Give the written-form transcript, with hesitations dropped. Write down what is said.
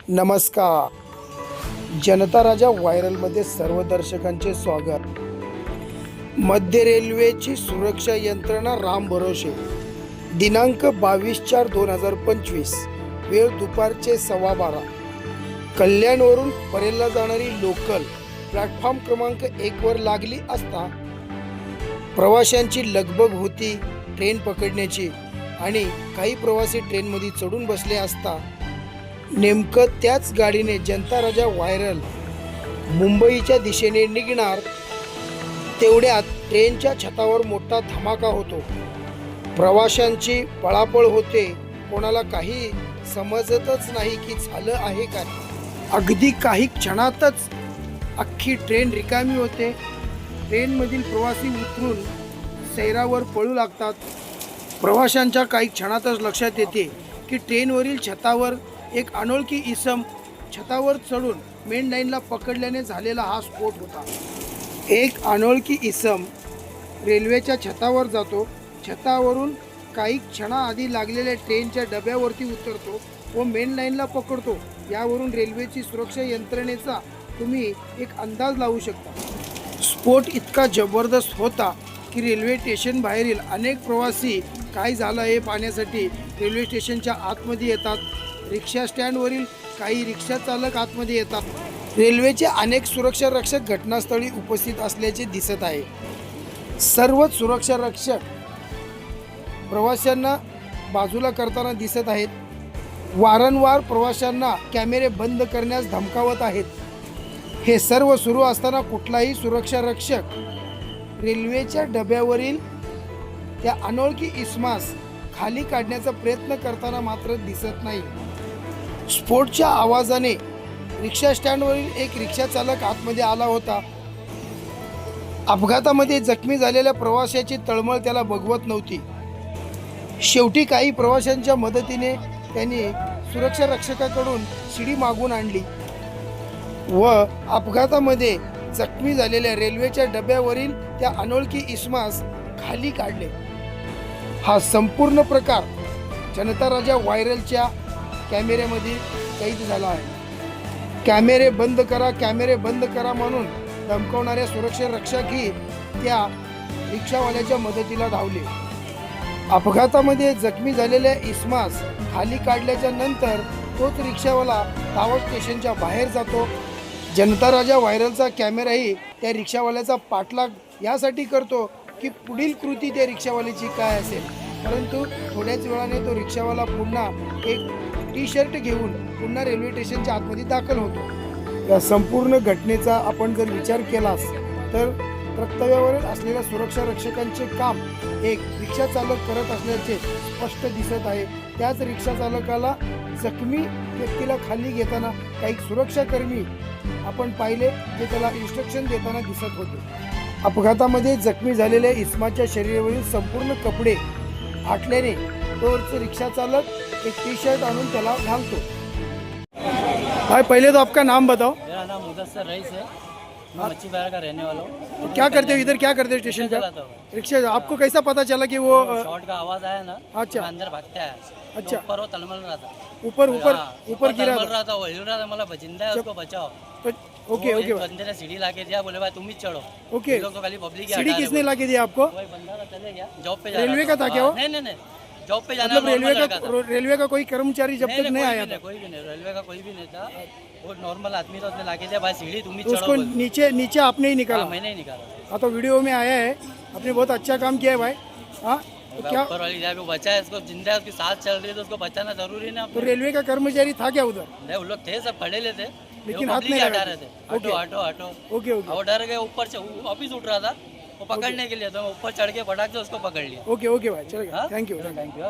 नमस्कार. जनता राजा व्हायरलमध्ये सर्व दर्शकांचे स्वागत. मध्य रेल्वेची सुरक्षा यंत्रणा राम भरोसे. दिनांक 22/4/2025. वेळ दुपारचे 12:15. कल्याणवरून परेलला जाणारी लोकल प्लॅटफॉर्म क्रमांक 1 वर लागली असता प्रवाशांची लगबग होती ट्रेन पकडण्याची आणि काही प्रवासी ट्रेनमध्ये चढून बसले असता नेमकं त्याच गाडीने जनता राजा व्हायरल मुंबईच्या दिशेने निघणार तेवढ्यात ट्रेनच्या छतावर मोठा धमाका होतो. प्रवाशांची पळापळ होते. कोणाला काही समजतच नाही की झालं आहे काय. अगदी काही क्षणातच अख्खी ट्रेन रिकामी होते. ट्रेनमधील प्रवासी उतरून सैरावर पळू लागतात. प्रवाशांच्या काही क्षणातच लक्षात येते की ट्रेनवरील छतावर एक अनोळखी इसम छतावर चढून मेन लाईनला पकडल्याने झालेला हा स्फोट होता. एक अनोळखी इसम रेल्वेच्या छतावर जातो. छतावरून काही क्षणाआधी लागलेल्या ट्रेनच्या डब्यावरती उतरतो व मेन लाईनला पकडतो. यावरून रेल्वेची सुरक्षा यंत्रणेचा तुम्ही एक अंदाज लावू शकता. स्फोट इतका जबरदस्त होता की रेल्वे स्टेशन बाहेरील अनेक प्रवासी काय झालं हे पाहण्यासाठी रेल्वे स्टेशनच्या आतमध्ये येतात. रिक्षा स्टँडवरील काही रिक्षा चालक आतमध्ये येतात. रेल्वेचे अनेक सुरक्षा रक्षक घटनास्थळी उपस्थित असल्याचे दिसत आहे. सर्वच सुरक्षा रक्षक प्रवाशांना बाजूला करताना दिसत आहेत. वारंवार प्रवाशांना कॅमेरे बंद करण्यास धमकावत आहेत. हे सर्व सुरू असताना कुठलाही सुरक्षा रक्षक रेल्वेच्या डब्यावरील त्या अनोळखी इसमास खाली काढण्याचा प्रयत्न करताना मात्र दिसत नाही. स्फोटच्या आवाजाने रिक्षा स्टँडवरील एक रिक्षा चालक आतमध्ये आला होता. अपघातामध्ये जखमी झालेल्या प्रवाशाची तळमळ त्याला बघवत नव्हती. शेवटी काही प्रवाशांच्या मदतीने त्यांनी सुरक्षा रक्षकाकडून शिडी मागून आणली व अपघातामध्ये जखमी झालेल्या रेल्वेच्या डब्यावरील त्या अनोळखी इसमास खाली काढले. हा संपूर्ण प्रकार जनता राजा व्हायरलच्या कॅमेऱ्यामध्ये कैद झाला आहे. कॅमेरे बंद करा, कॅमेरे बंद करा म्हणून धमकावणाऱ्या सुरक्षा रक्षकही त्या रिक्षावाल्याच्या मदतीला धावले. अपघातामध्ये जखमी झालेल्या इसमास खाली काढल्याच्या नंतर तोच रिक्षावाला धावत स्टेशनच्या बाहेर जातो. जनता राजा व्हायरलचा कॅमेराही त्या रिक्षावाल्याचा पाठलाग यासाठी करतो की पुढील कृती त्या रिक्षावाल्याची काय असेल. परंतु थोड्याच वेळाने तो रिक्षावाला पुन्हा एक टी-शर्ट घेऊन पुन्हा रेल्वे स्टेशनच्या आतमध्ये दाखल होतो. या संपूर्ण घटनेचा आपण जर विचार केलास तर कर्तव्यावर असलेल्या सुरक्षा रक्षकांचे काम एक रिक्षा चालक करत असल्याचे स्पष्ट दिसत आहे. त्याच रिक्षा चालकाला जखमी व्यक्तीला खाली घेताना काही सुरक्षाकर्मी आपण पाहिले जे त्याला इन्स्ट्रक्शन देताना दिसत होते. अपघातामध्ये जखमी झालेल्या इसमाच्या शरीरावरील संपूर्ण कपडे फाटल्याने तोच रिक्षा चालक एक टी-शर्ट आणून त्याला घालतो. भाई पहले तो आपका नाम बताओ. मेरा नाम मुदस्सर रईस है. मैं मच्छी बाजार का रहने वाला हूँ. क्या करते हो इधर, क्या करते हो स्टेशन का? रिक्शा. आपको कैसा पता चला कि वो शॉट का आवाज आया ना. अच्छा. मैं अंदर भागते आया. अच्छा. तो ऊपर वो तलमल रहा था. ऊपर ऊपर ऊपर गिरा तलमल रहा था. वो हिल रहा था. मला जिंदा है उसको बचाओ. ओके ओके बंदे ने सीढ़ी लाके दिया. बोले भाई तुम ही चढ़ो. ओके. लोग तो खाली पब्लिक सीढ़ी किसने लाके दिया आपको? कोई बंदा था चले गया. जॉब पे जा रेलवे का था क्या वो? नहीं नहीं नहीं. जॉब पे जाना. मतलब रेलवे का कोई कर्मचारी जब तक नहीं आया था? कोई भी नहीं. रेलवे का कोई भी नहीं था. वो नॉर्मल आदमी था. उसने लाके दिया भाई सीढ़ी तुम ही तो चढ़ो. उसको नीचे आपने ही निकाला? मैंने ही निकाला. हाँ तो वीडियो में आया है. आपने बहुत अच्छा काम किया है भाई. हाँ तो क्या ऊपर वाली जगह पे बचा है. इसको जिंदा है. उसकी सांस चल रही है तो उसको बचाना जरूरी है ना. तो रेलवे का कर्मचारी था क्या उधर? नहीं वो लोग थे सब खड़े थे. लेकिन वो हाथ पब्लिक नहीं हटा लगा. रहे थे. ओके. हटो हटो हटो. ओके ओके वो डर गए. ऊपर से वापिस उठ रहा था वो पकड़ने के लिए. तो मैं ऊपर चढ़ के फटाक से उसको पकड़ लिया. ओके ओके भाई चलेगा. हाँ? Thank you. Thank you.